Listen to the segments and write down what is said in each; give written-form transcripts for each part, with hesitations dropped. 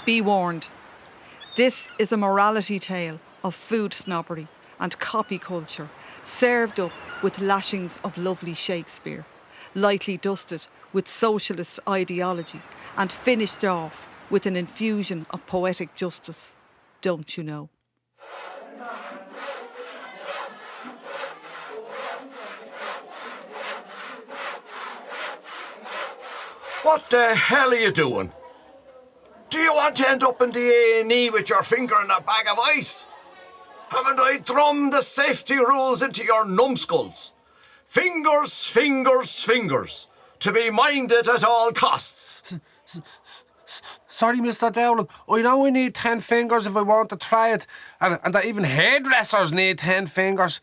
Be warned. This is a morality tale of food snobbery and copy culture, served up with lashings of lovely Shakespeare, lightly dusted with socialist ideology, and finished off with an infusion of poetic justice. Don't you know? What the hell are you doing? Do you want to end up in the A&E with your finger in a bag of ice? Haven't I drummed the safety rules into your numbskulls? Fingers, fingers, fingers. To be minded at all costs. Sorry, Mr. Dowling. I know I need 10 fingers if I want to try it. And that even hairdressers need 10 fingers.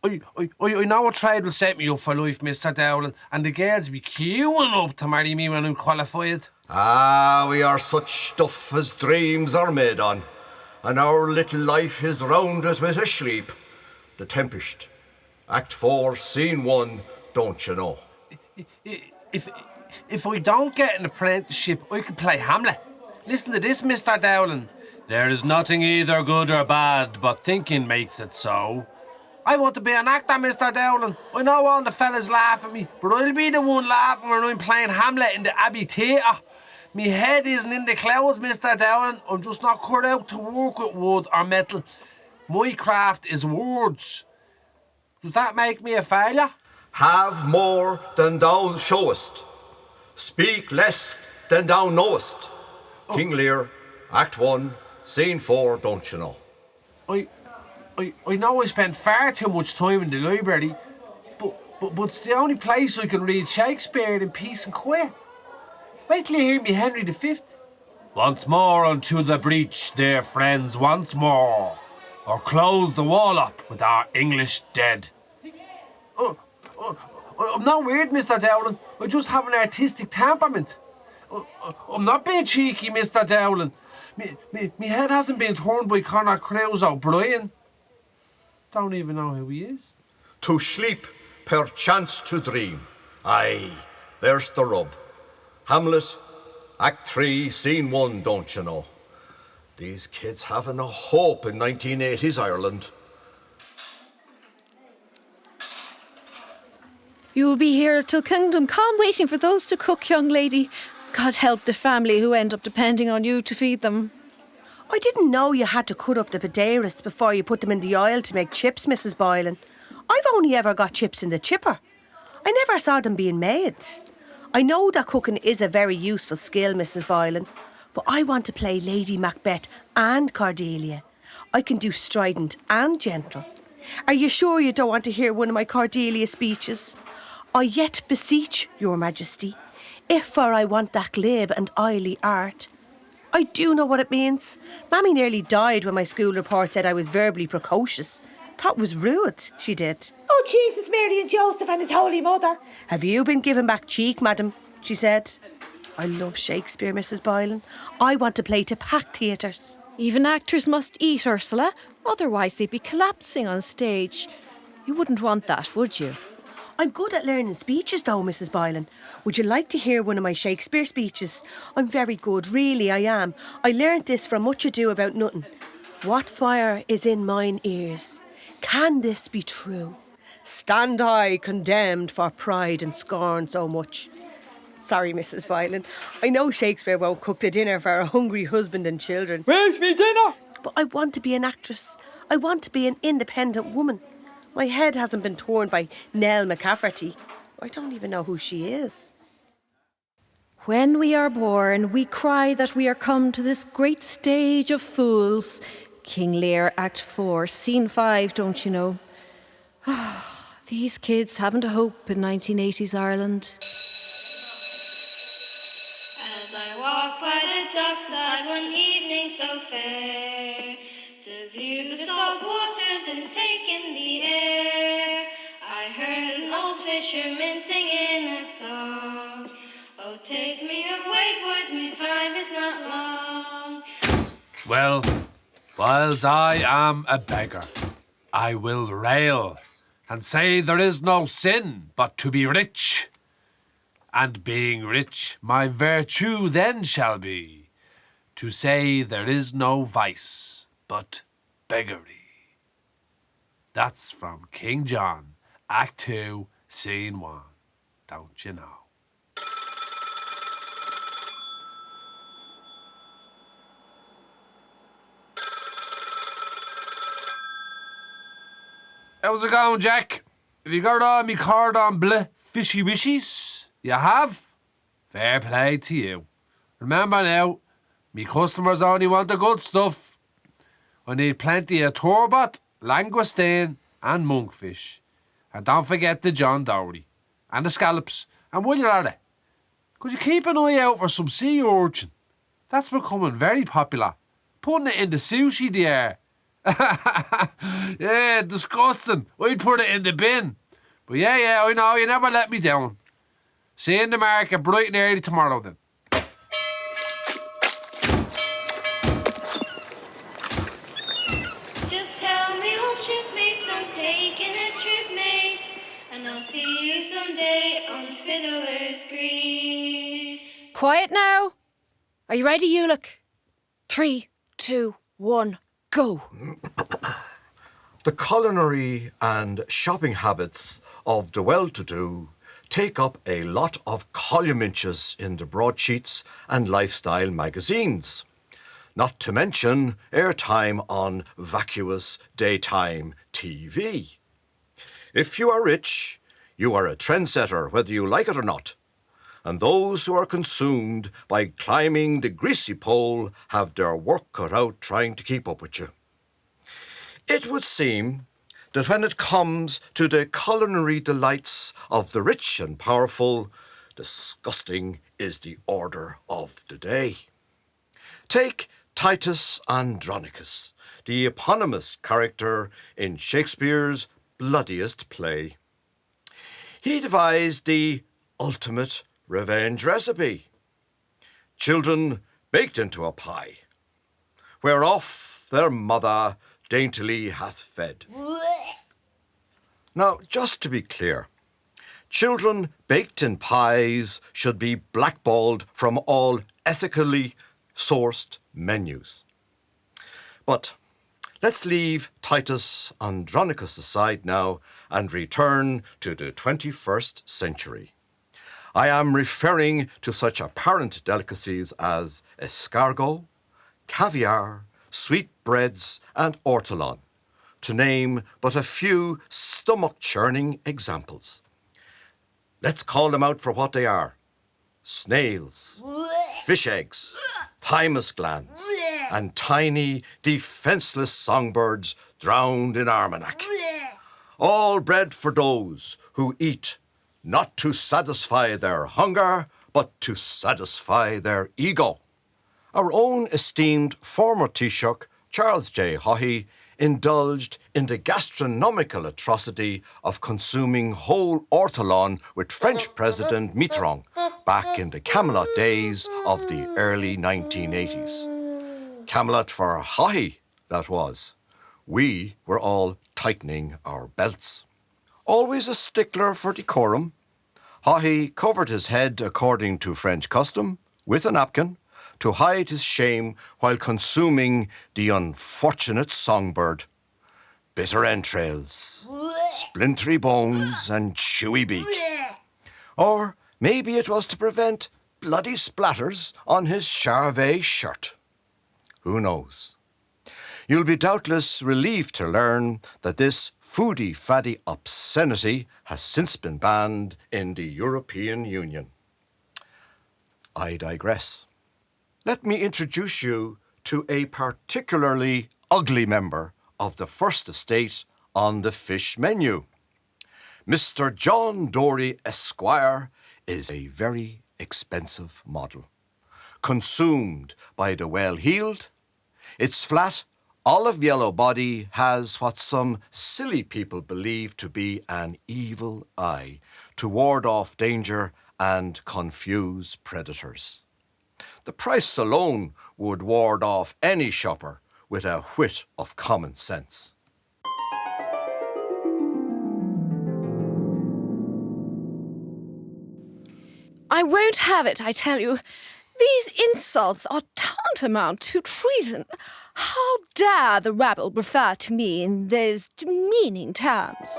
I know a trade will set me up for life, Mr. Dowling. And the girls be queuing up to marry me when I'm qualified. Ah, we are such stuff as dreams are made on. And our little life is rounded with a sleep. The Tempest. Act 4, Scene 1, don't you know? If I don't get an apprenticeship, I could play Hamlet. Listen to this, Mr. Dowling. There is nothing either good or bad, but thinking makes it so. I want to be an actor, Mr. Dowling. I know all the fellas laugh at me, but I'll be the one laughing when I'm playing Hamlet in the Abbey Theatre. Me head isn't in the clouds, Mr. Dowling. I'm just not cut out to work with wood or metal. My craft is words. Does that make me a failure? Have more than thou showest. Speak less than thou knowest. Oh. King Lear, Act 1, Scene 4, don't you know? I know I spend far too much time in the library, but it's the only place I can read Shakespeare in peace and quiet. Wait till you hear me Henry V. Once more unto the breach, dear friends, once more, or close the wall up with our English dead. I'm not weird, Mr. Dowling. I just have an artistic temperament. I'm not being cheeky, Mr. Dowling. Me head hasn't been turned by Conor Cruise O'Brien. Don't even know who he is. To sleep, perchance to dream. Aye, there's the rub. Hamlet, Act 3, Scene 1, don't you know? These kids haven't a hope in 1980s Ireland. You'll be here till kingdom come, waiting for those to cook, young lady. God help the family who end up depending on you to feed them. I didn't know you had to cut up the potatoes before you put them in the oil to make chips, Mrs. Boylan. I've only ever got chips in the chipper. I never saw them being made. I know that cooking is a very useful skill, Mrs. Boylan, but I want to play Lady Macbeth and Cordelia. I can do strident and gentle. Are you sure you don't want to hear one of my Cordelia speeches? I yet beseech your majesty, if for I want that glib and oily art. I do know what it means. Mammy nearly died when my school report said I was verbally precocious. Thought was rude, she did. Oh, Jesus, Mary and Joseph and his Holy Mother. Have you been given back cheek, madam? She said. I love Shakespeare, Mrs. Boylan. I want to play to packed theatres. Even actors must eat, Ursula. Otherwise they'd be collapsing on stage. You wouldn't want that, would you? I'm good at learning speeches though, Mrs. Boylan. Would you like to hear one of my Shakespeare speeches? I'm very good, really I am. I learnt this from Much Ado About Nothing. What fire is in mine ears? Can this be true? Stand I condemned for pride and scorn so much. Sorry, Mrs. Boylan. I know Shakespeare won't cook the dinner for a hungry husband and children. Where's me dinner? But I want to be an actress. I want to be an independent woman. My head hasn't been torn by Nell McCafferty. I don't even know who she is. When we are born, we cry that we are come to this great stage of fools. King Lear, Act 4, Scene 5, don't you know? These kids haven't a hope in 1980s Ireland. As I walked by the dockside one evening so fair, to view the salt waters and take in the air, I heard an old fisherman singing a song. Oh, take me away, boys, my time is not long. Well, whiles I am a beggar, I will rail and say there is no sin but to be rich. And being rich, my virtue then shall be to say there is no vice but beggary. That's from King John, Act 2, Scene 1. Don't you know? How's it going, Jack? Have you got all me cordon bleu fishy wishes? You have? Fair play to you. Remember now, me customers only want the good stuff. I need plenty of turbot, langoustine and monkfish. And don't forget the John Dory. And the scallops. And while you're at it, could you keep an eye out for some sea urchin? That's becoming very popular. Putting it in the sushi there. Yeah, disgusting. I'd put it in the bin. But yeah, I know, you never let me down. See you in the market bright and early tomorrow then. Just tell me, old shipmates, I'm taking a trip, mates, and I'll see you someday on Fiddler's Green. Quiet now. Are you ready, Ulick? 3, 2, 1, go. The culinary and shopping habits of the well-to-do take up a lot of column inches in the broadsheets and lifestyle magazines, not to mention airtime on vacuous daytime TV. If you are rich, you are a trendsetter whether you like it or not, and those who are consumed by climbing the greasy pole have their work cut out trying to keep up with you. It would seem that when it comes to the culinary delights of the rich and powerful, disgusting is the order of the day. Take Titus Andronicus, the eponymous character in Shakespeare's bloodiest play. He devised the ultimate revenge recipe. Children baked into a pie, whereof their mother daintily hath fed. Now, just to be clear, children baked in pies should be blackballed from all ethically sourced menus. But let's leave Titus Andronicus aside now and return to the 21st century. I am referring to such apparent delicacies as escargot, caviar, sweetbreads and ortolan, to name but a few stomach-churning examples. Let's call them out for what they are. Snails, fish eggs, thymus glands, and tiny, defenceless songbirds drowned in Armagnac. All bred for those who eat not to satisfy their hunger, but to satisfy their ego. Our own esteemed former Taoiseach, Charles J. Haughey, indulged in the gastronomical atrocity of consuming whole ortolan with French President Mitterrand back in the Camelot days of the early 1980s. Camelot for Haughey, that was. We were all tightening our belts. Always a stickler for decorum, Haughey covered his head according to French custom with a napkin, to hide his shame while consuming the unfortunate songbird. Bitter entrails, splintery bones and chewy beak. Or maybe it was to prevent bloody splatters on his Charvet shirt. Who knows? You'll be doubtless relieved to learn that this foodie-faddy obscenity has since been banned in the European Union. I digress. Let me introduce you to a particularly ugly member of the First Estate on the fish menu. Mr. John Dory Esquire is a very expensive model, consumed by the well-heeled. Its flat, olive yellow body has what some silly people believe to be an evil eye to ward off danger and confuse predators. The price alone would ward off any shopper with a whit of common sense. I won't have it, I tell you. These insults are tantamount to treason. How dare the rabble refer to me in those demeaning terms?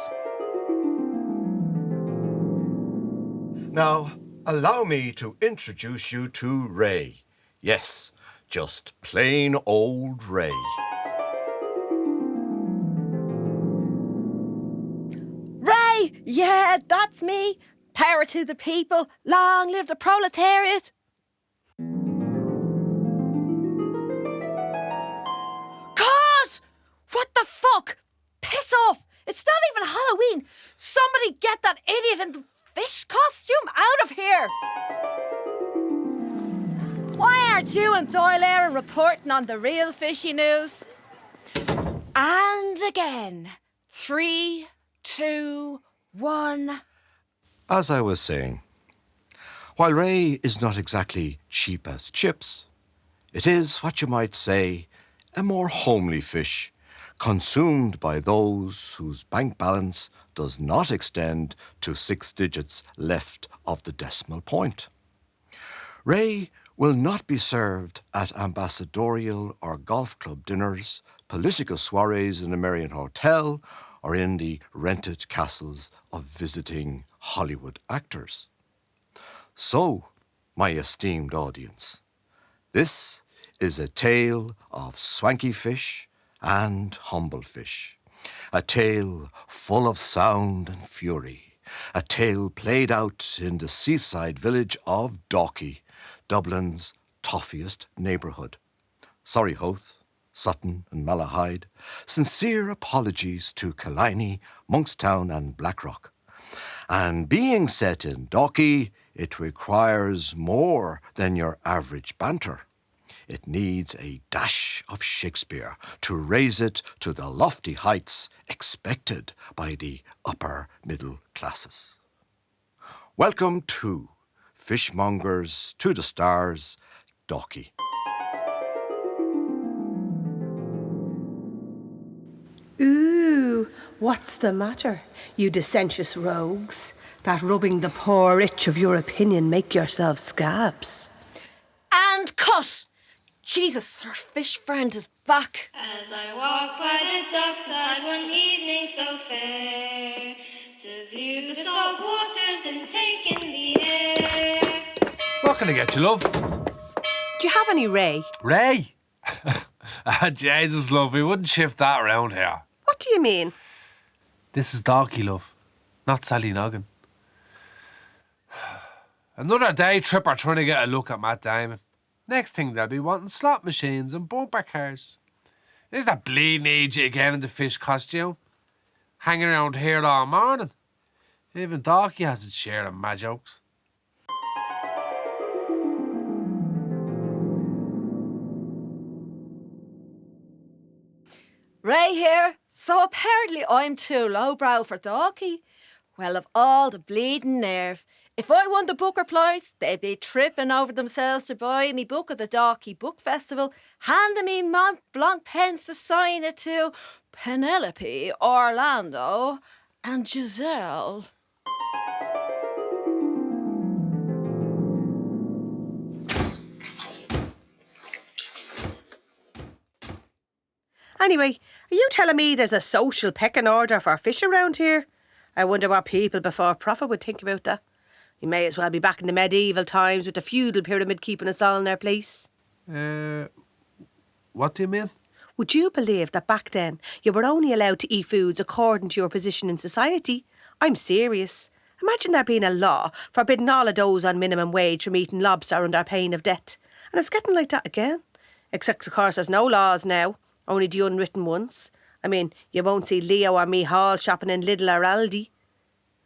Now, allow me to introduce you to Ray. Yes, just plain old Ray. Ray! Yeah, that's me. Power to the people. Long live the proletariat. God! What the fuck? Piss off! It's not even Halloween. Somebody get that idiot in the fish costume out of here. Why aren't you and Boylan reporting on the real fishy news? And again. 3, 2, 1. As I was saying, while Ray is not exactly cheap as chips, it is what you might say a more homely fish, consumed by those whose bank balance does not extend to 6 digits left of the decimal point. Ray will not be served at ambassadorial or golf club dinners, political soirees in a Marion hotel, or in the rented castles of visiting Hollywood actors. So, my esteemed audience, this is a tale of swanky fish and humble fish, a tale full of sound and fury, a tale played out in the seaside village of Dalkey, Dublin's toffiest neighbourhood. Sorry, Howth, Sutton and Malahide. Sincere apologies to Killiney, Monkstown and Blackrock. And being set in Dalkey, it requires more than your average banter. It needs a dash of Shakespeare to raise it to the lofty heights expected by the upper middle classes. Welcome to Fishmongers to the Stars, Dalkey. Ooh, what's the matter, you dissentious rogues, that rubbing the poor rich of your opinion make yourselves scabs? And cut! Jesus, our fish friend is back. As I walked by the dockside one evening so fair, to view the salt waters and take in the air. What can I get you, love? Do you have any Ray? Ray? Jesus, love, we wouldn't shift that around here. What do you mean? This is Dalkey, love, not Sally Noggin. Another day tripper trying to get a look at Matt Damon. Next thing they'll be wanting slot machines and bumper cars. There's that bleeding idiot again in the fish costume, hanging around here all morning. Even Dalkey has its share of mad jokes. Ray here. So apparently I'm too lowbrow for Dalkey. Well, of all the bleeding nerve. If I won the Booker Prize, they'd be tripping over themselves to buy me book at the Dalkey Book Festival, handing me Mont Blanc pens to sign it to Penelope, Orlando and Giselle. Anyway, are you telling me there's a social pecking order for fish around here? I wonder what people before profit would think about that. You may as well be back in the medieval times with the feudal pyramid keeping us all in their place. What do you mean? Would you believe that back then you were only allowed to eat foods according to your position in society? I'm serious. Imagine there being a law forbidding all of those on minimum wage from eating lobster under pain of death. And it's getting like that again. Except, of course, there's no laws now, only the unwritten ones. I mean, you won't see Leo or me haul shopping in Lidl or Aldi.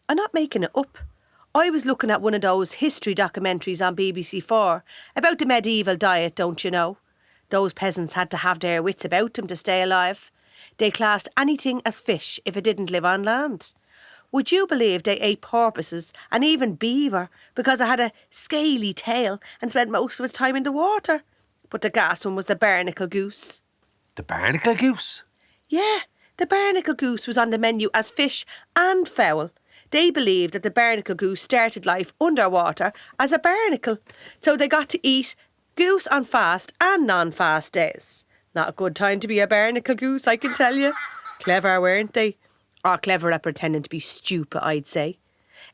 I'm not making it up. I was looking at one of those history documentaries on BBC4 about the medieval diet, don't you know? Those peasants had to have their wits about them to stay alive. They classed anything as fish if it didn't live on land. Would you believe they ate porpoises and even beaver because it had a scaly tail and spent most of its time in the water? But the gas one was the barnacle goose. The barnacle goose? Yeah, the barnacle goose was on the menu as fish and fowl. They believed that the barnacle goose started life underwater as a barnacle, so they got to eat Goose on fast and non-fast days. Not a good time to be a barnacle goose, I can tell you. Clever, weren't they? Or clever at pretending to be stupid, I'd say.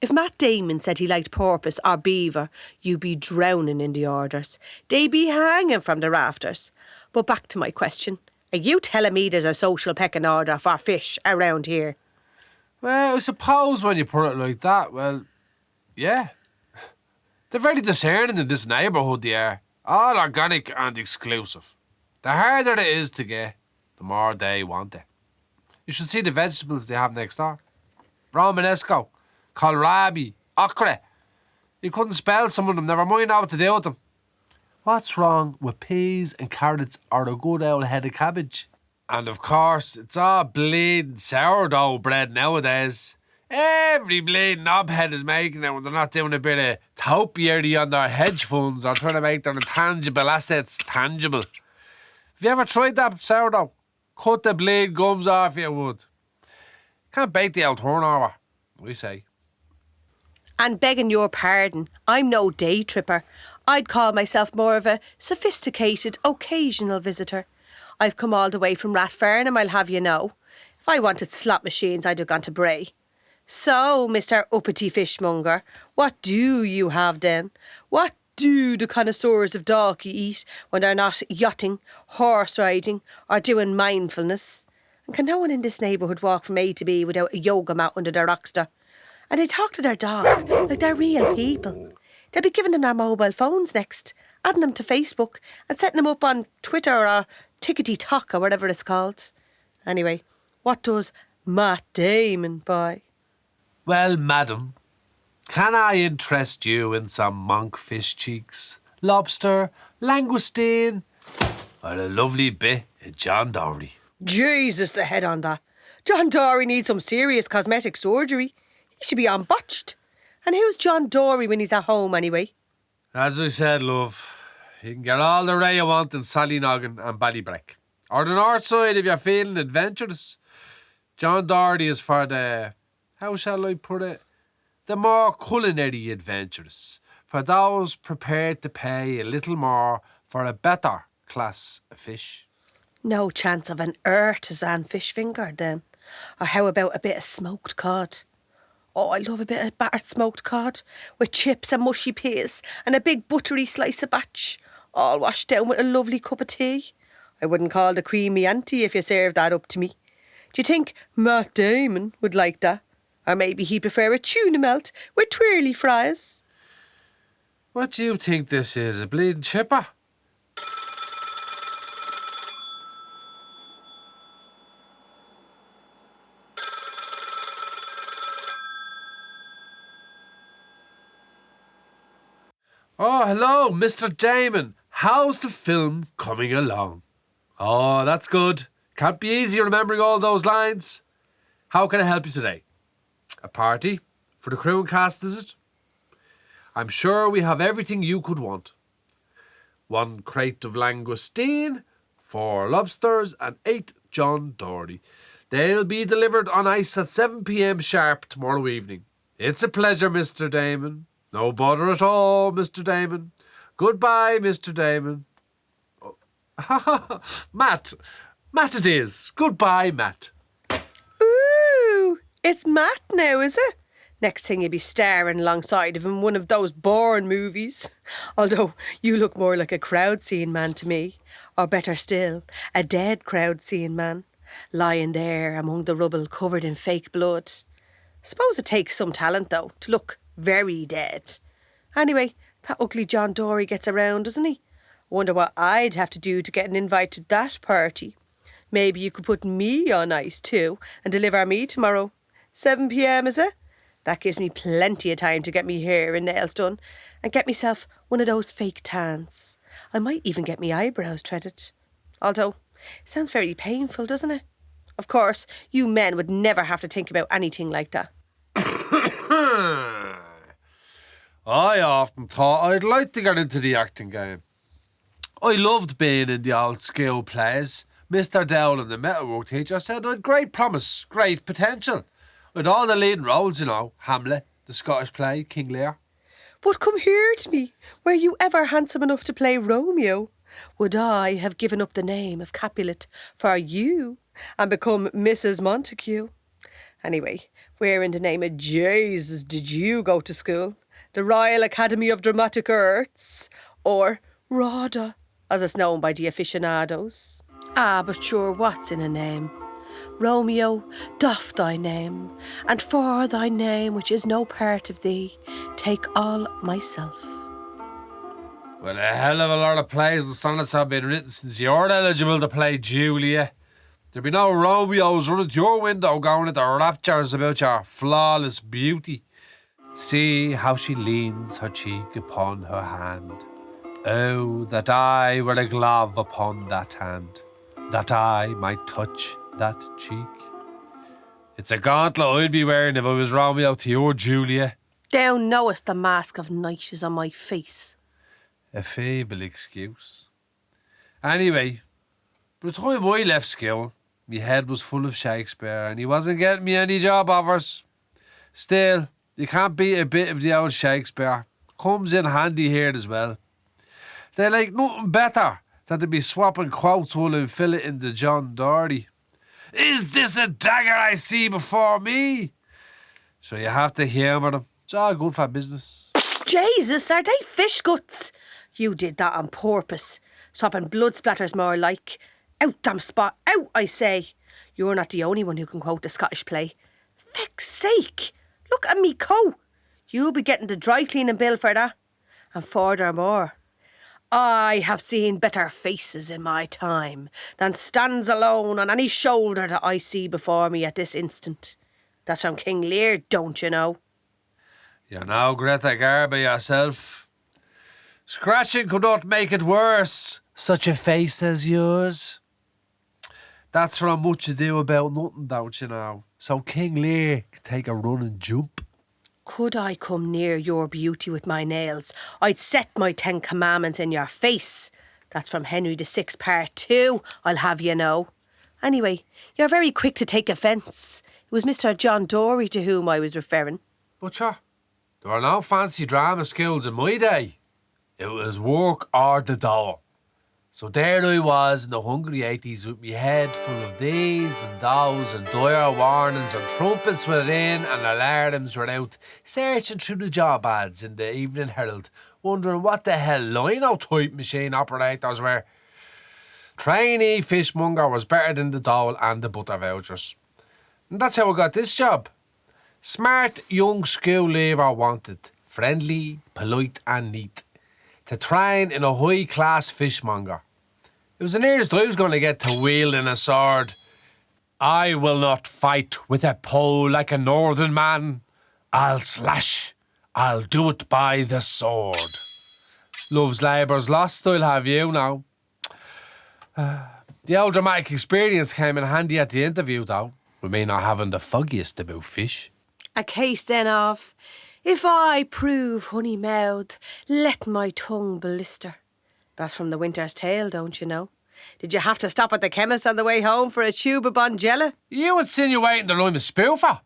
If Matt Damon said he liked porpoise or beaver, you'd be drowning in the orders. They'd be hanging from the rafters. But back to my question. Are you telling me there's a social pecking order for fish around here? Well, I suppose when you put it like that, well, yeah. They're very discerning in this neighbourhood, they are. All organic and exclusive. The harder it is to get, the more they want it. You should see the vegetables they have next door. Romanesco, kohlrabi, okra. You couldn't spell some of them, never mind how to do with them. What's wrong with peas and carrots or a good old head of cabbage? And of course, it's all bleeding sourdough bread nowadays. Every bleeding knobhead is making it when they're not doing a bit of topiary on their hedge funds or trying to make their intangible assets tangible. Have you ever tried that sourdough? Cut the bleed gums off you would. Can't bake the old turnover, we say. And begging your pardon, I'm no day tripper. I'd call myself more of a sophisticated, occasional visitor. I've come all the way from Rathfarnham, I'll have you know. If I wanted slot machines, I'd have gone to Bray. So, Mr. Uppity Fishmonger, what do you have then? What do the connoisseurs of Dalkey eat when they're not yachting, horse riding, or doing mindfulness? And can no one in this neighbourhood walk from A to B without a yoga mat under their rockster? And they talk to their dogs like they're real people. They'll be giving them their mobile phones next, adding them to Facebook and setting them up on Twitter or Tickety-Tock or whatever it's called. Anyway, what does Matt Damon buy? Well, madam, can I interest you in some monkfish cheeks, lobster, langoustine, or a lovely bit of John Dory? Jesus, the head on that. John Dory needs some serious cosmetic surgery. He should be unbotched. And who's John Dory when he's at home anyway? As I said, love, you can get all the ray you want in Sallynoggin and Ballybreck. Or the north side if you're feeling adventurous. John Dory is for the, how shall I put it, the more culinary adventurous. For those prepared to pay a little more for a better class of fish. No chance of an artisan fish finger then. Or how about a bit of smoked cod? Oh, I love a bit of battered smoked cod with chips and mushy peas and a big buttery slice of batch, all washed down with a lovely cup of tea. I wouldn't call the creamy auntie if you served that up to me. Do you think Matt Damon would like that? Or maybe he'd prefer a tuna melt with twirly fries? What do you think this is, a bleeding chipper? Oh, hello, Mr. Damon. How's the film coming along? Oh, that's good. Can't be easy remembering all those lines. How can I help you today? A party? For the crew and cast, is it? I'm sure we have everything you could want. 1 crate of langoustine, 4 lobsters and 8 John Dory. They'll be delivered on ice at 7 p.m. sharp tomorrow evening. It's a pleasure, Mr. Damon. No bother at all, Mr. Damon. Goodbye, Mr. Damon. Oh. Matt it is. Goodbye, Matt. Ooh, it's Matt now, is it? Next thing you'll be starring alongside of him in one of those Bourne movies. Although you look more like a crowd-seeing man to me. Or better still, a dead crowd-seeing man. Lying there among the rubble covered in fake blood. Suppose it takes some talent, though, to look very dead. Anyway, that ugly John Dory gets around, doesn't he? Wonder what I'd have to do to get an invite to that party. Maybe you could put me on ice too and deliver me tomorrow. 7 p.m, is it? That gives me plenty of time to get me hair and nails done and get myself one of those fake tans. I might even get me eyebrows threaded. Although, it sounds very painful, doesn't it? Of course, you men would never have to think about anything like that. I often thought I'd like to get into the acting game. I loved being in the old school plays. Mr. Dowling, the metalwork teacher, said I'd great promise, great potential. With all the leading roles, you know, Hamlet, the Scottish play, King Lear. But come here to me. Were you ever handsome enough to play Romeo? Would I have given up the name of Capulet for you and become Mrs. Montague? Anyway, where in the name of Jesus did you go to school? The Royal Academy of Dramatic Arts? Or RADA, as it's known by the aficionados? Ah, but sure, what's in a name? Romeo, doff thy name, and for thy name, which is no part of thee, take all myself. Well, a hell of a lot of plays and sonnets have been written since you're eligible to play Julia. There'll be no Romeos running to your window going into raptures about your flawless beauty. See how she leans her cheek upon her hand. Oh, that I were a glove upon that hand, that I might touch that cheek. It's a gauntlet I'd be wearing if I was Romeo to your Julia. Thou knowest the mask of night is on my face. A feeble excuse. Anyway, by the time I left school, my head was full of Shakespeare and he wasn't getting me any job offers. Still, you can't beat a bit of the old Shakespeare. Comes in handy here as well. They like nothing better than to be swapping quotes while I'm filleting the John Dory. Is this a dagger I see before me? So you have to humour them. It's all good for business. Jesus, are they fish guts? You did that on purpose. Swapping blood splatters more like. Out, damn spot, out, I say. You're not the only one who can quote the Scottish play. Feck's sake, look at me coat. You'll be getting the dry cleaning bill for that. And furthermore, I have seen better faces in my time than stands alone on any shoulder that I see before me at this instant. That's from King Lear, don't you know? You're now Greta Garbo yourself. Scratching could not make it worse, such a face as yours. That's from Much Ado About Nothing, don't you know? So King Lear could take a run and jump. Could I come near your beauty with my nails, I'd set my 10 commandments in your face. That's from Henry VI Part 2, I'll have you know. Anyway, you're very quick to take offence. It was Mr. John Dory to whom I was referring. But sure, there were no fancy drama schools in my day. It was work or the dole. So there I was in the hungry 80s with me head full of these and those and dire warnings and trumpets were in and alarms were out, searching through the job ads in the Evening Herald, wondering what the hell lino-type machine operators were. Trainee fishmonger was better than the dole and the butter vouchers. And that's how I got this job. Smart young school leaver wanted, friendly, polite and neat, to train in a high-class fishmonger. It was the nearest I was going to get to wielding a sword. I will not fight with a pole like a northern man. I'll slash. I'll do it by the sword. Love's labour's lost, I'll have you now. The old dramatic experience came in handy at the interview, though, with me not having the foggiest about fish. A case then of, if I prove honey-mouthed, let my tongue blister. That's from The Winter's Tale, don't you know? Did you have to stop at the chemist on the way home for a tube of Bonjela? You insinuating that I'm a spoofer?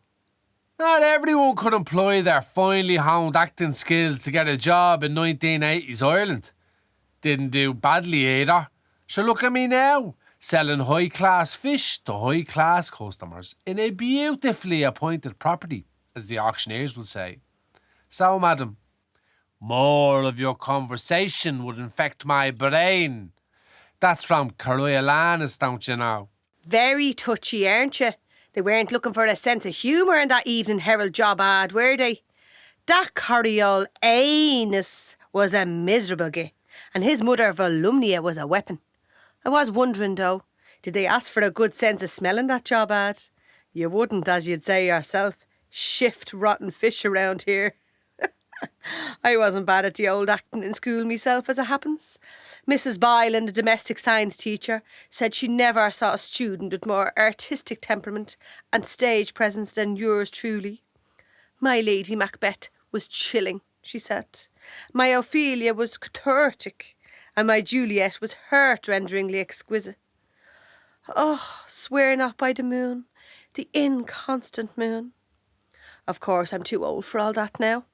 Not everyone could employ their finely honed acting skills to get a job in 1980s Ireland. Didn't do badly either. So look at me now, selling high-class fish to high-class customers in a beautifully appointed property, as the auctioneers would say. So, madam, more of your conversation would infect my brain. That's from Alannah, don't you know? Very touchy, aren't you? They weren't looking for a sense of humour in that Evening Herald job ad, were they? That Coriol Anus was a miserable git, and his mother Volumnia was a weapon. I was wondering though, did they ask for a good sense of smell in that job ad? You wouldn't, as you'd say yourself, shift rotten fish around here. I wasn't bad at the old acting in school myself, as it happens. Mrs. Boylan, the domestic science teacher, said she never saw a student with more artistic temperament and stage presence than yours truly. My Lady Macbeth was chilling, she said. My Ophelia was cathartic, and my Juliet was heart-renderingly exquisite. Oh, swear not by the moon, the inconstant moon. Of course, I'm too old for all that now.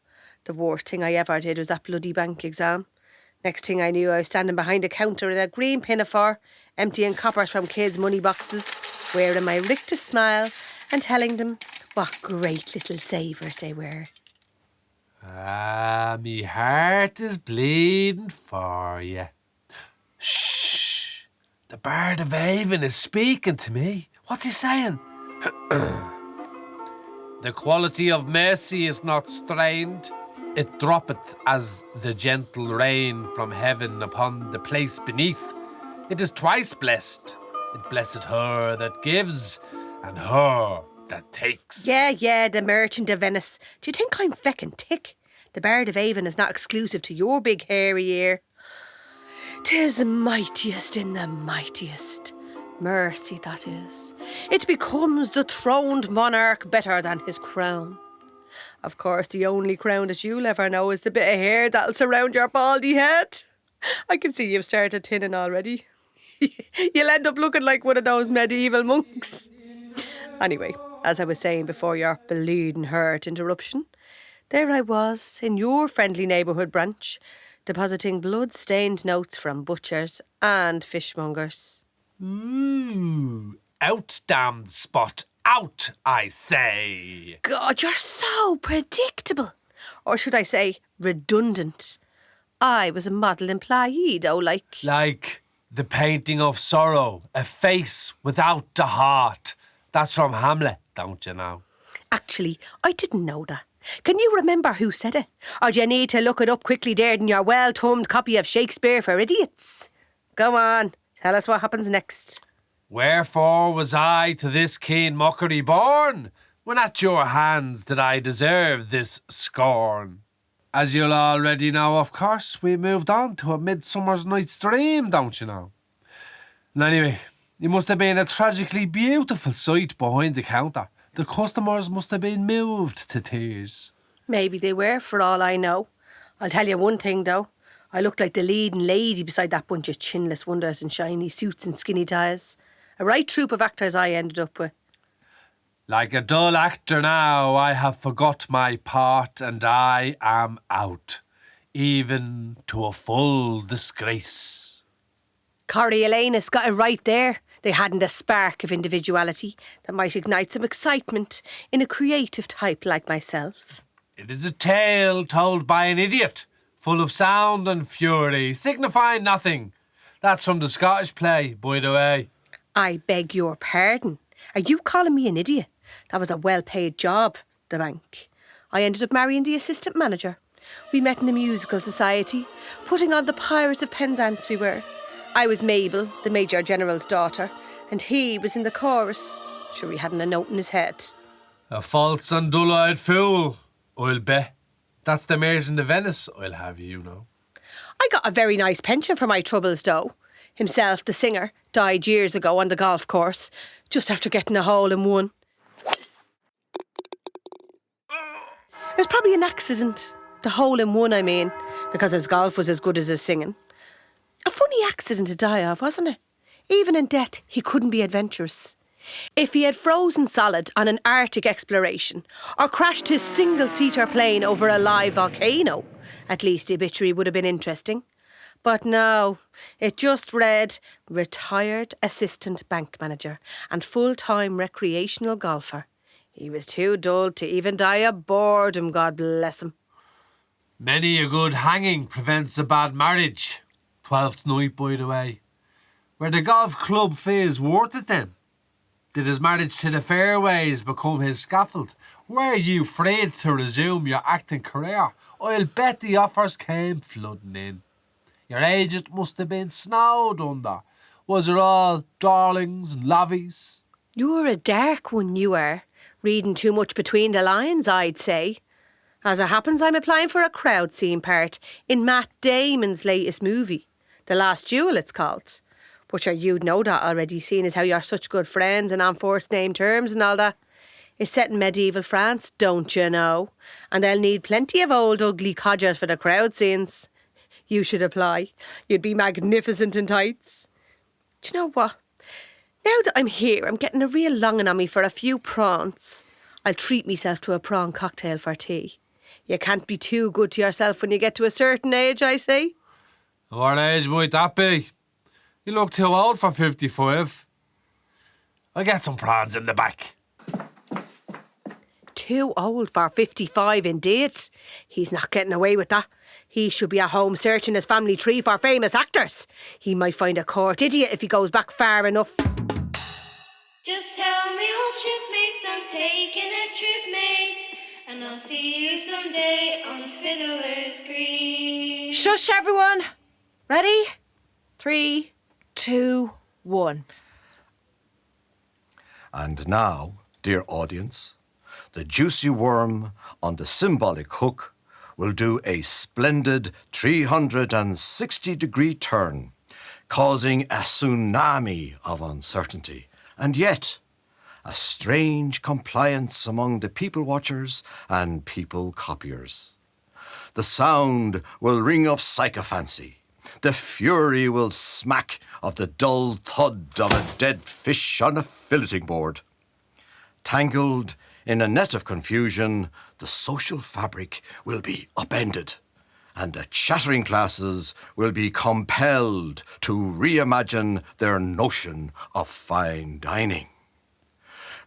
The worst thing I ever did was that bloody bank exam. Next thing I knew, I was standing behind a counter in a green pinafore, emptying coppers from kids' money boxes, wearing my rictus smile and telling them what great little savers they were. Ah, me heart is bleeding for you. Shh! The Bard of Avon is speaking to me. What's he saying? The quality of mercy is not strained. It droppeth as the gentle rain from heaven upon the place beneath. It is twice blessed. It blessed her that gives and her that takes. Yeah, the merchant of Venice. Do you think I'm feckin' tick? The Bard of Avon is not exclusive to your big hairy ear. 'Tis mightiest in the mightiest. Mercy, that is. It becomes the throned monarch better than his crown. Of course, the only crown that you'll ever know is the bit of hair that'll surround your baldy head. I can see you've started tinning already. You'll end up looking like one of those medieval monks. Anyway, as I was saying before your bleeding heart interruption, there I was in your friendly neighbourhood branch, depositing blood-stained notes from butchers and fishmongers. Out, damned spot. Out, I say. God, you're so predictable. Or should I say, redundant. I was a model employee, though, like... Like the painting of sorrow, a face without the heart. That's from Hamlet, don't you know? Actually, I didn't know that. Can you remember who said it? Or do you need to look it up quickly there in your well-thumbed copy of Shakespeare for idiots? Go on, tell us what happens next. Wherefore was I to this keen mockery born, when at your hands did I deserve this scorn? As you'll already know, of course, we moved on to A Midsummer's Night's Dream, don't you know? And anyway, it must have been a tragically beautiful sight behind the counter. The customers must have been moved to tears. Maybe they were, for all I know. I'll tell you one thing, though. I looked like the leading lady beside that bunch of chinless wonders in shiny suits and skinny ties. A right troupe of actors I ended up with. Like a dull actor now, I have forgot my part and I am out, even to a full disgrace. Coriolanus got it right there. They hadn't a spark of individuality that might ignite some excitement in a creative type like myself. It is a tale told by an idiot, full of sound and fury, signifying nothing. That's from the Scottish play, by the way. I beg your pardon. Are you calling me an idiot? That was a well-paid job, the bank. I ended up marrying the assistant manager. We met in the musical society, putting on the Pirates of Penzance we were. I was Mabel, the Major General's daughter, and he was in the chorus. Sure, he hadn't a note in his head. A false and dull-eyed fool, I'll bet. That's the Merchant of Venice, I'll have you know. I got a very nice pension for my troubles, though. Himself, the singer, died years ago on the golf course, just after getting a hole in one. It was probably an accident. The hole in one, I mean, because his golf was as good as his singing. A funny accident to die of, wasn't it? Even in death, he couldn't be adventurous. If he had frozen solid on an Arctic exploration, or crashed his single-seater plane over a live volcano, at least the obituary would have been interesting. But no, it just read, retired assistant bank manager and full-time recreational golfer. He was too dull to even die of boredom, God bless him. Many a good hanging prevents a bad marriage. 12th night, by the way. Were the golf club fees worth it then? Did his marriage to the fairways become his scaffold? Were you afraid to resume your acting career? I'll bet the offers came flooding in. Your agent must have been snowed under. Was it all darlings and lovies? You're a dark one, you are. Reading too much between the lines, I'd say. As it happens, I'm applying for a crowd scene part in Matt Damon's latest movie. The Last Duel, it's called. But sure, you'd know that already, seeing as how you're such good friends and on first name terms and all that. It's set in medieval France, don't you know? And they'll need plenty of old ugly codgers for the crowd scenes. You should apply. You'd be magnificent in tights. Do you know what? Now that I'm here, I'm getting a real longing on me for a few prawns. I'll treat myself to a prawn cocktail for tea. You can't be too good to yourself when you get to a certain age, I say. What age might that be? You look too old for 55. I'll get some prawns in the back. Too old for 55 indeed. He's not getting away with that. He should be at home searching his family tree for famous actors. He might find a court idiot if he goes back far enough. Just tell me, old shipmates, I'm taking a trip, mates, and I'll see you someday on Fiddler's Green. Shush, everyone. Ready? 3, 2, 1. And now, dear audience, the juicy worm on the symbolic hook will do a splendid 360-degree turn, causing a tsunami of uncertainty, and yet a strange compliance among the people watchers and people copiers. The sound will ring of sycophancy. The fury will smack of the dull thud of a dead fish on a filleting board. Tangled in a net of confusion, the social fabric will be upended, and the chattering classes will be compelled to reimagine their notion of fine dining.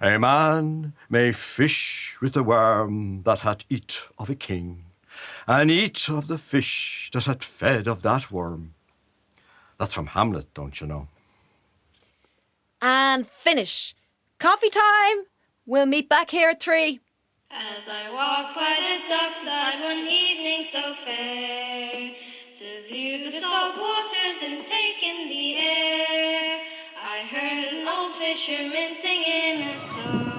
A man may fish with the worm that had eat of a king, and eat of the fish that had fed of that worm. That's from Hamlet, don't you know? And finish. Coffee time. We'll meet back here at 3. As I walked by the dockside one evening so fair, to view the salt waters and take in the air, I heard an old fisherman singing a song.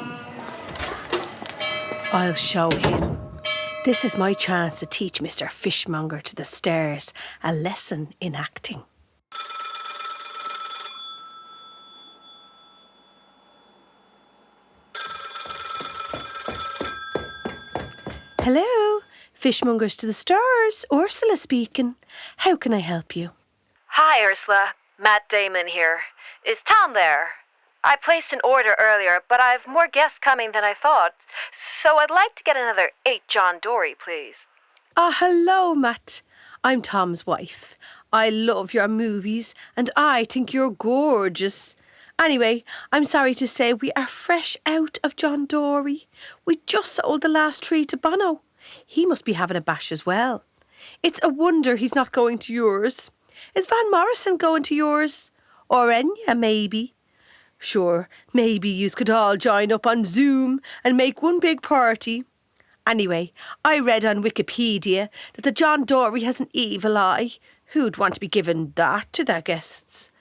I'll show him. This is my chance to teach Mr. Fishmonger to the stairs a lesson in acting. Hello, Fishmongers to the Stars, Ursula speaking. How can I help you? Hi, Ursula. Matt Damon here. Is Tom there? I placed an order earlier, but I've more guests coming than I thought, so I'd like to get another 8 John Dory, please. Hello, Matt. I'm Tom's wife. I love your movies, and I think you're gorgeous. Anyway, I'm sorry to say we are fresh out of John Dory. We just sold the last 3 to Damo. He must be having a bash as well. It's a wonder he's not going to yours. Is Van Morrison going to yours? Or Enya, maybe? Sure, maybe yous could all join up on Zoom and make one big party. Anyway, I read on Wikipedia that the John Dory has an evil eye. Who'd want to be giving that to their guests?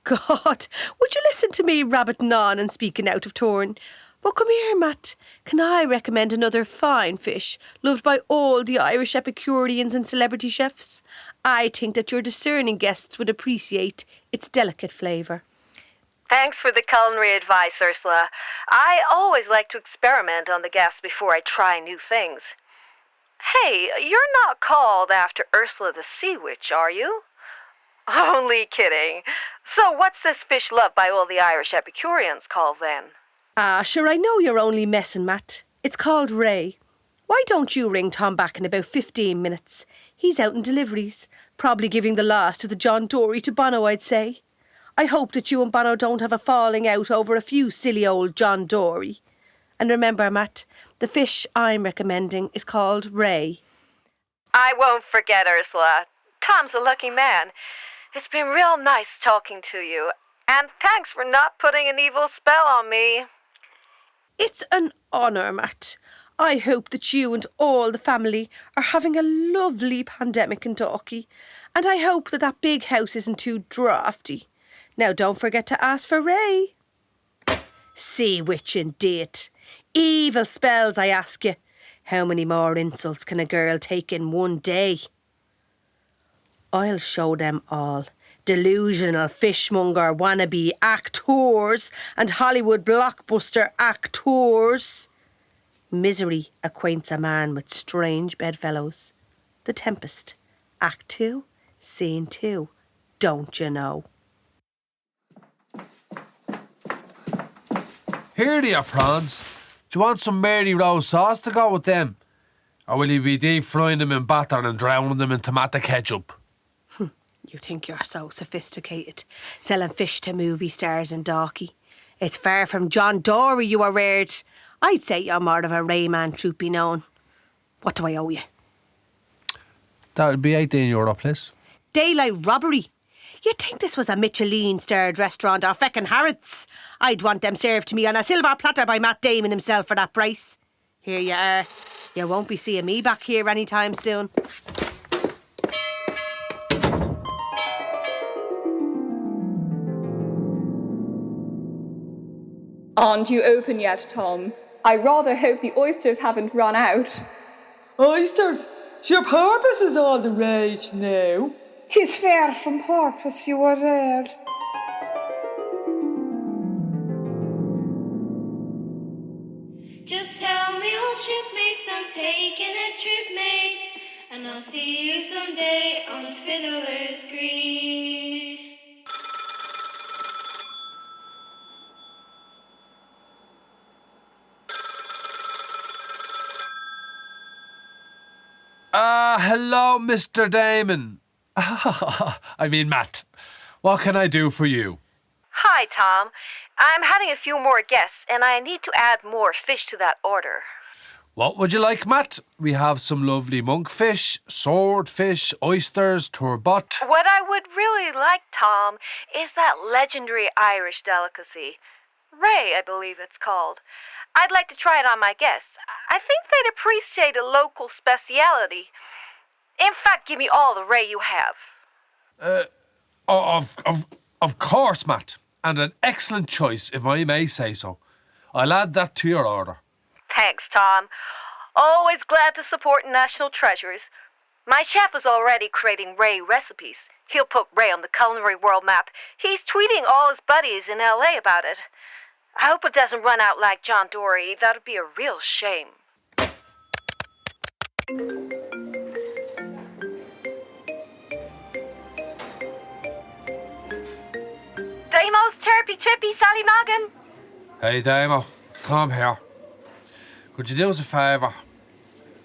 God, would you listen to me rabbiting on and speaking out of turn? But come here, Matt. Can I recommend another fine fish loved by all the Irish Epicureans and celebrity chefs? I think that your discerning guests would appreciate its delicate flavour. Thanks for the culinary advice, Ursula. I always like to experiment on the guests before I try new things. Hey, you're not called after Ursula the Sea Witch, are you? Only kidding. So what's this fish loved by all the Irish Epicureans called then? Sure, I know you're only messing, Matt. It's called Ray. Why don't you ring Tom back in about 15 minutes? He's out in deliveries, probably giving the last of the John Dory to Bono, I'd say. I hope that you and Bono don't have a falling out over a few silly old John Dory. And remember, Matt, the fish I'm recommending is called Ray. I won't forget, Ursula. Tom's a lucky man. It's been real nice talking to you. And thanks for not putting an evil spell on me. It's an honour, Matt. I hope that you and all the family are having a lovely pandemic in Dalkey. And I hope that that big house isn't too draughty. Now don't forget to ask for Ray. Sea witch indeed. Evil spells, I ask you. How many more insults can a girl take in one day? I'll show them all. Delusional fishmonger wannabe actors and Hollywood blockbuster actors. Misery acquaints a man with strange bedfellows. The Tempest, Act 2, Scene 2. Don't you know? Here are your prawns. Do you want some Mary Rose sauce to go with them? Or will you be deep frying them in batter and drowning them in tomato ketchup? You think you're so sophisticated, selling fish to movie stars in Dalkey. It's far from John Dory you are reared. I'd say you're more of a Rayman, truth be known. What do I owe you? That would be €18, please. Daylight robbery. You'd think this was a Michelin-starred restaurant or feckin' Harrods. I'd want them served to me on a silver platter by Matt Damon himself for that price. Here you are. You won't be seeing me back here anytime soon. Aren't you open yet, Tom? I rather hope the oysters haven't run out. Oysters? Your porpoise is all the rage now. 'Tis fair from porpoise, you are reared. Just tell me, old shipmates, I'm taking a trip, mates, and I'll see you someday on Fiddler's Green. Hello, Mr. Damon. I mean, Matt. What can I do for you? Hi, Tom. I'm having a few more guests, and I need to add more fish to that order. What would you like, Matt? We have some lovely monkfish, swordfish, oysters, turbot. What I would really like, Tom, is that legendary Irish delicacy. Ray, I believe it's called. I'd like to try it on my guests. I think they'd appreciate a local speciality. In fact, give me all the Ray you have. Of course, Matt. And an excellent choice, if I may say so. I'll add that to your order. Thanks, Tom. Always glad to support national treasures. My chef is already creating Ray recipes. He'll put Ray on the culinary world map. He's tweeting all his buddies in LA about it. I hope it doesn't run out like John Dory. That'd be a real shame. Damo's Chirpy, Sally Noggin. Hey, Damo. It's Tom here. Could you do us a favour?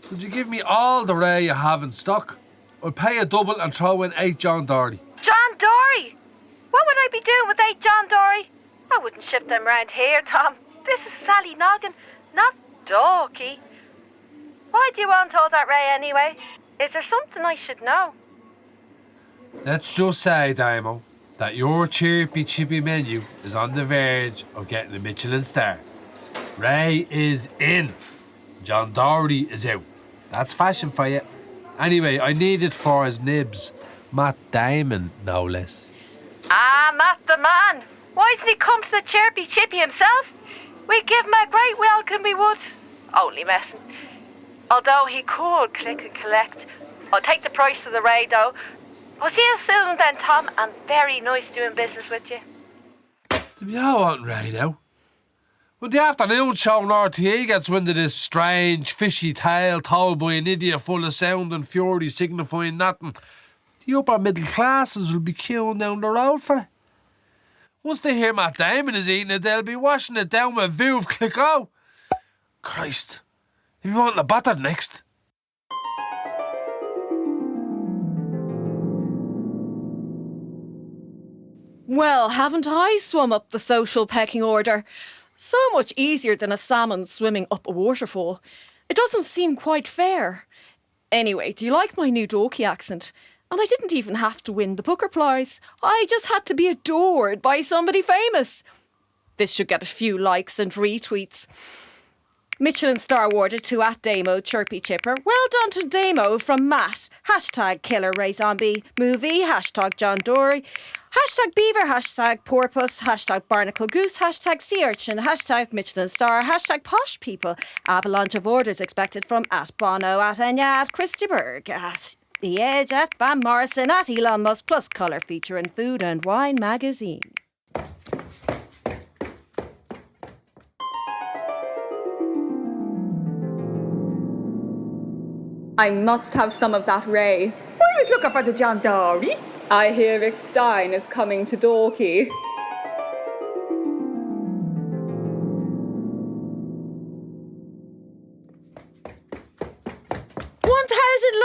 Could you give me all the Ray you have in stock? I'll pay a double and throw in 8 John Dory. John Dory? What would I be doing with 8 John Dory? I wouldn't ship them round here, Tom. This is Sally Noggin, not Dalkey. Why do you want all that Ray anyway? Is there something I should know? Let's just say, Damo, that your Chirpy Chippy menu is on the verge of getting a Michelin star. Ray is in. John Dory is out. That's fashion for you. Anyway, I need it for his nibs. Matt Damon, no less. Ah, Matt the man. Why doesn't he come to the Chirpy Chippy himself? We'd give him a great welcome, we would. Only messing. Although he could click and collect. I'll take the price of the Ray, though. I'll see you soon then, Tom, and very nice doing business with you. Do you want Ray now? When the afternoon show on RTE gets wind of this strange, fishy tale told by an idiot full of sound and fury signifying nothing, the upper middle classes will be queuing down the road for it. Once they hear Matt Damon is eating it, they'll be washing it down with Veuve Clicquot. Christ, if you want the battered next. Well, haven't I swum up the social pecking order? So much easier than a salmon swimming up a waterfall. It doesn't seem quite fair. Anyway, do you like my new Dalkey accent? And I didn't even have to win the Booker Prize. I just had to be adored by somebody famous. This should get a few likes and retweets. Michelin star awarded to @Damo Chirpy Chipper. Well done to Damo from Matt. #Killer Ray Zombie Movie. #John Dory. #Beaver. #Porpoise. #Barnacle Goose. #Sea Urchin. #Michelin Star. #Posh People. Avalanche of orders expected from @Bono, @Enya, @Christyberg, @The Edge, @Van Morrison, @Elon Musk, plus colour feature in Food and Wine magazine. I must have some of that Ray. I was looking for the John Dory. I hear Rick Stein is coming to Dalkey.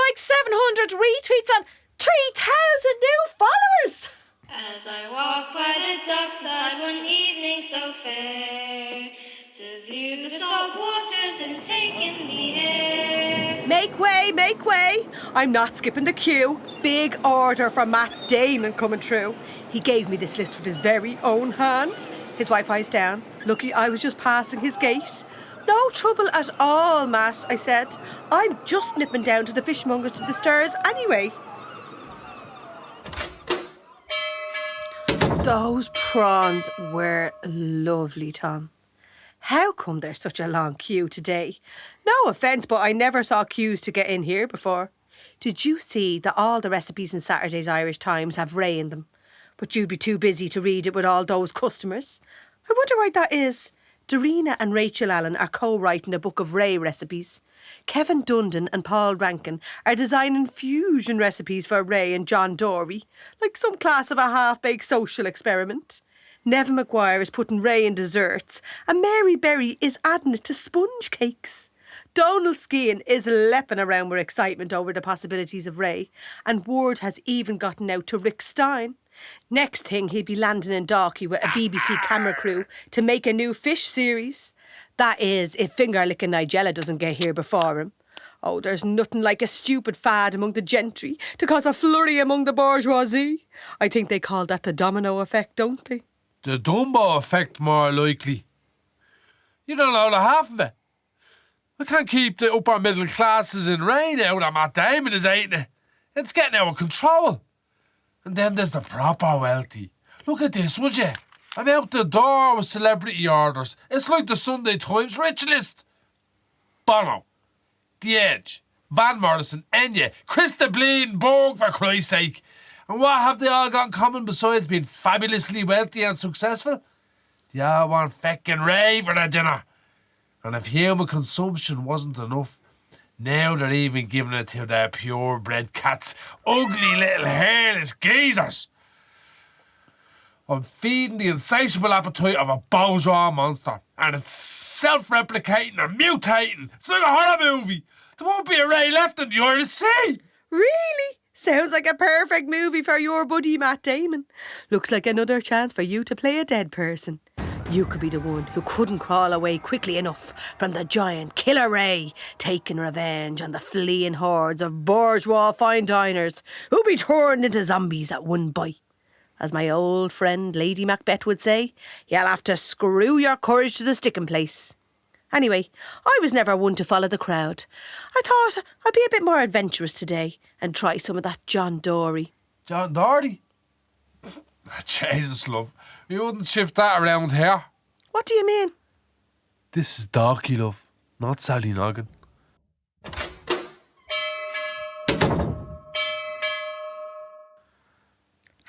likes, 700 retweets, and 3,000 new followers. As I walked by the dockside one evening so fair, to view the salt waters and take in the air. Make way, make way. I'm not skipping the queue. Big order from Matt Damon coming through. He gave me this list with his very own hand. His Wi-Fi's down. Lucky I was just passing his gate. No trouble at all, Matt, I said. I'm just nipping down to the Fishmongers to the Stairs anyway. Those prawns were lovely, Tom. How come there's such a long queue today? No offence, but I never saw queues to get in here before. Did you see that all the recipes in Saturday's Irish Times have Ray in them? But you'd be too busy to read it with all those customers. I wonder why that is. Darina and Rachel Allen are co-writing a book of Ray recipes. Kevin Dundon and Paul Rankin are designing fusion recipes for Ray and John Dory, like some class of a half-baked social experiment. Nevin Maguire is putting Ray in desserts, and Mary Berry is adding it to sponge cakes. Donald Skean is lepping around with excitement over the possibilities of Ray, and word has even gotten out to Rick Stein. Next thing, he'll be landing in Dalkey with a BBC camera crew to make a new fish series. That is, if finger-licking Nigella doesn't get here before him. Oh, there's nothing like a stupid fad among the gentry to cause a flurry among the bourgeoisie. I think they call that the domino effect, don't they? The Dumbo effect, more likely. You don't know the half of it. I can't keep the upper middle classes in rain now that Matt Damon is eating it. It's getting out of control. And then there's the proper wealthy. Look at this, would you? I'm out the door with celebrity orders. It's like the Sunday Times rich list. Bono, The Edge, Van Morrison, Enya, Krista Bleen, Borg, for Christ's sake. And what have they all got in common besides being fabulously wealthy and successful? They all want feckin' Ray for their dinner. And if human consumption wasn't enough, now they're even giving it to their purebred cats, ugly little hairless geezers. I'm feeding the insatiable appetite of a bourgeois monster, and it's self-replicating and mutating. It's like a horror movie. There won't be a Ray left in the Irish Sea. Really? Sounds like a perfect movie for your buddy Matt Damon. Looks like another chance for you to play a dead person. You could be the one who couldn't crawl away quickly enough from the giant killer Ray, taking revenge on the fleeing hordes of bourgeois fine diners who'll be turned into zombies at one bite. As my old friend Lady Macbeth would say, you'll have to screw your courage to the sticking place. Anyway, I was never one to follow the crowd. I thought I'd be a bit more adventurous today and try some of that John Dory. John Dory? Jesus, love. You wouldn't shift that around here. What do you mean? This is Darky, love, not Sally Noggin.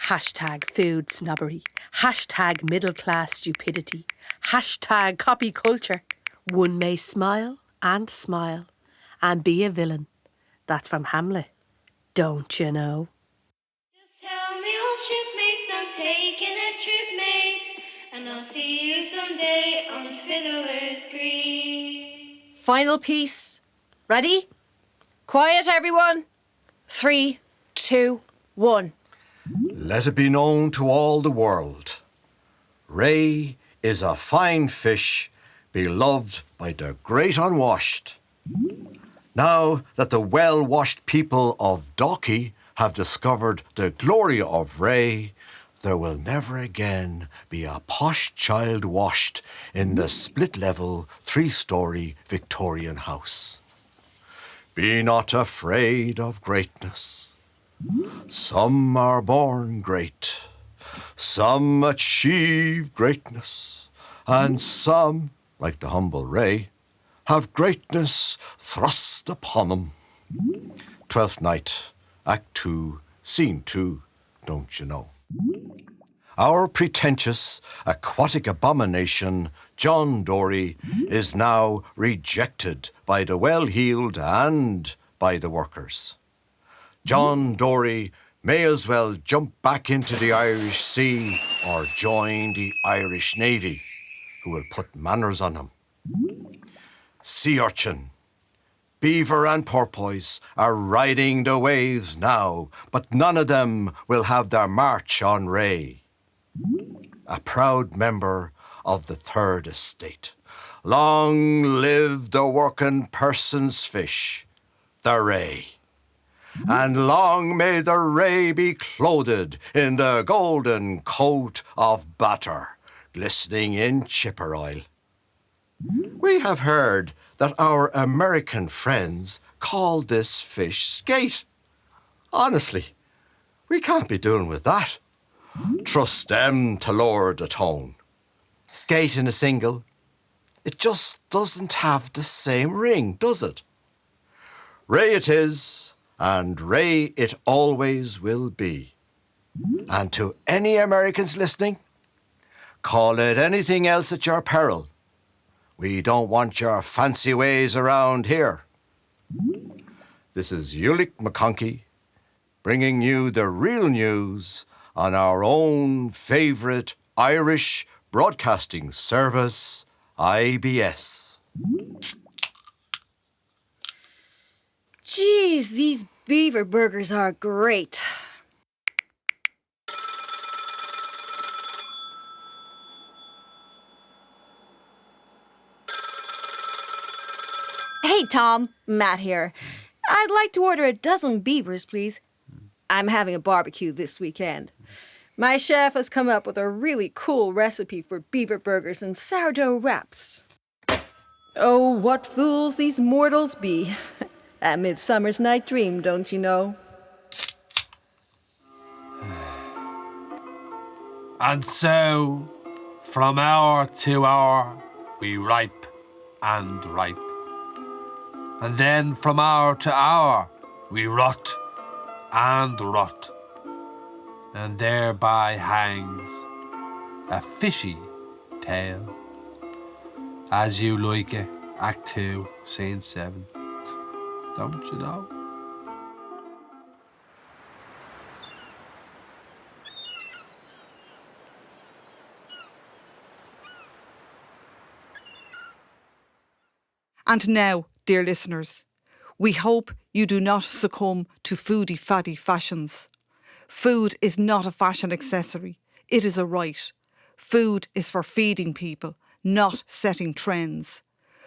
Hashtag food snobbery. Hashtag middle class stupidity. Hashtag copy culture. One may smile and be a villain. That's from Hamlet. Don't you know? Just tell me, old shipmates, I'm taking a trip, mates, and I'll see you someday on Fiddler's Green. Final piece. Ready? Quiet, everyone. 3, 2, 1. Let it be known to all the world. Ray is a fine fish, beloved by the great unwashed. Now that the well-washed people of Dalkey have discovered the glory of Ray, there will never again be a posh child washed in the split-level, 3-story Victorian house. Be not afraid of greatness. Some are born great, some achieve greatness, and some, like the humble Ray, have greatness thrust upon them. 12th Night, Act 2, Scene 2, don't you know? Our pretentious, aquatic abomination, John Dory, is now rejected by the well-heeled and by the workers. John Dory may as well jump back into the Irish Sea or join the Irish Navy, who will put manners on him. Sea urchin, Beaver and porpoise are riding the waves now, but none of them will have their march on Ray. A proud member of the Third Estate. Long live the working person's fish, the Ray. And long may the Ray be clothed in the golden coat of batter, glistening in chipper oil. We have heard that our American friends call this fish skate. Honestly, we can't be doing with that. Trust them to lower the tone. Skate in a single, it just doesn't have the same ring, does it? Ray it is, and Ray it always will be. And to any Americans listening, call it anything else at your peril. We don't want your fancy ways around here. This is Ulick McConkey, bringing you the real news on our own favourite Irish broadcasting service, IBS. Geez, these beaver burgers are great. Hey, Tom. Matt here. I'd like to order a dozen beavers, please. I'm having a barbecue this weekend. My chef has come up with a really cool recipe for beaver burgers and sourdough wraps. Oh, what fools these mortals be. A midsummer's night dream, don't you know? And so, from hour to hour, we ripe and ripe. And then from hour to hour, we rot and rot. And thereby hangs a fishy tale. As You Like It, Act 2, Scene 7. Don't you know? And now, dear listeners, we hope you do not succumb to foodie-faddy fashions. Food is not a fashion accessory, it is a right. Food is for feeding people, not setting trends.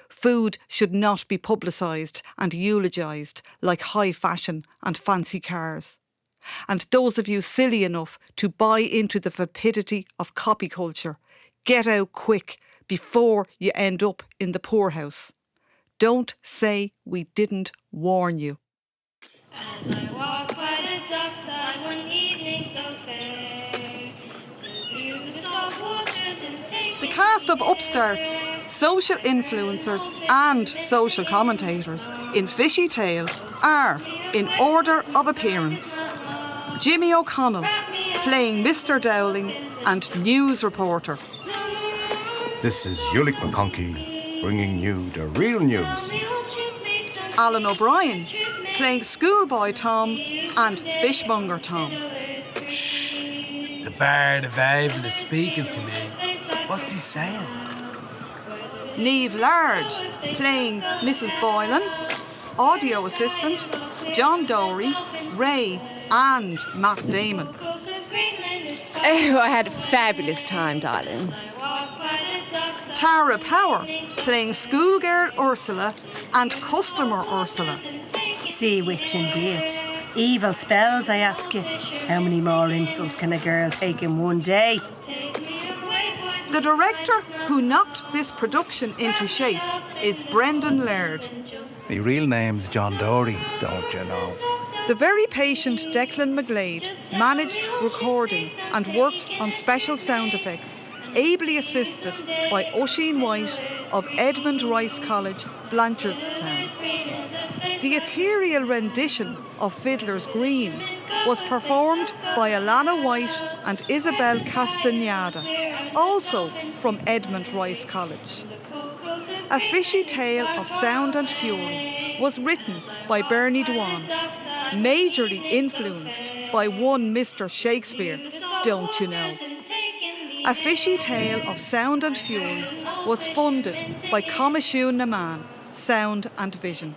Food should not be publicised and eulogised like high fashion and fancy cars. And those of you silly enough to buy into the vapidity of copy culture, get out quick before you end up in the poorhouse. Don't say we didn't warn you. As I walked by the dockside one evening so fair, to view the salt waters and take The cast of upstarts, social influencers and social commentators in Fishy Tale are, in order of appearance, Jimmy O'Connell playing Mr. Dowling and news reporter. This is Ulick McConkey bringing you the real news. Alan O'Brien playing schoolboy Tom and fishmonger Tom. The Bard of Avon is speaking to me. What's he saying? Niamh Large playing Mrs. Boylan, audio assistant John Dory, Ray and Matt Damon. Oh, I had a fabulous time, darling. Tara Power playing schoolgirl Ursula and customer Ursula. See which indeed. Evil spells, I ask you. How many more insults can a girl take in one day? The director who knocked this production into shape is Brendan Laird. My real name's John Dory, don't you know? The very patient Declan McGlade managed recording and worked on special sound effects, ably assisted by Oisín White of Edmund Rice College, Blanchardstown. The ethereal rendition of Fiddler's Green was performed by Alannah White and Ysobel Castanada, also from Edmund Rice College. A Fishy Tale of Sound and Fury was written by Berni Dwan, majorly influenced by one Mr. Shakespeare, don't you know? A Fishy Tale of Sound and Fury was funded by Comisiún na Man, Sound and Vision.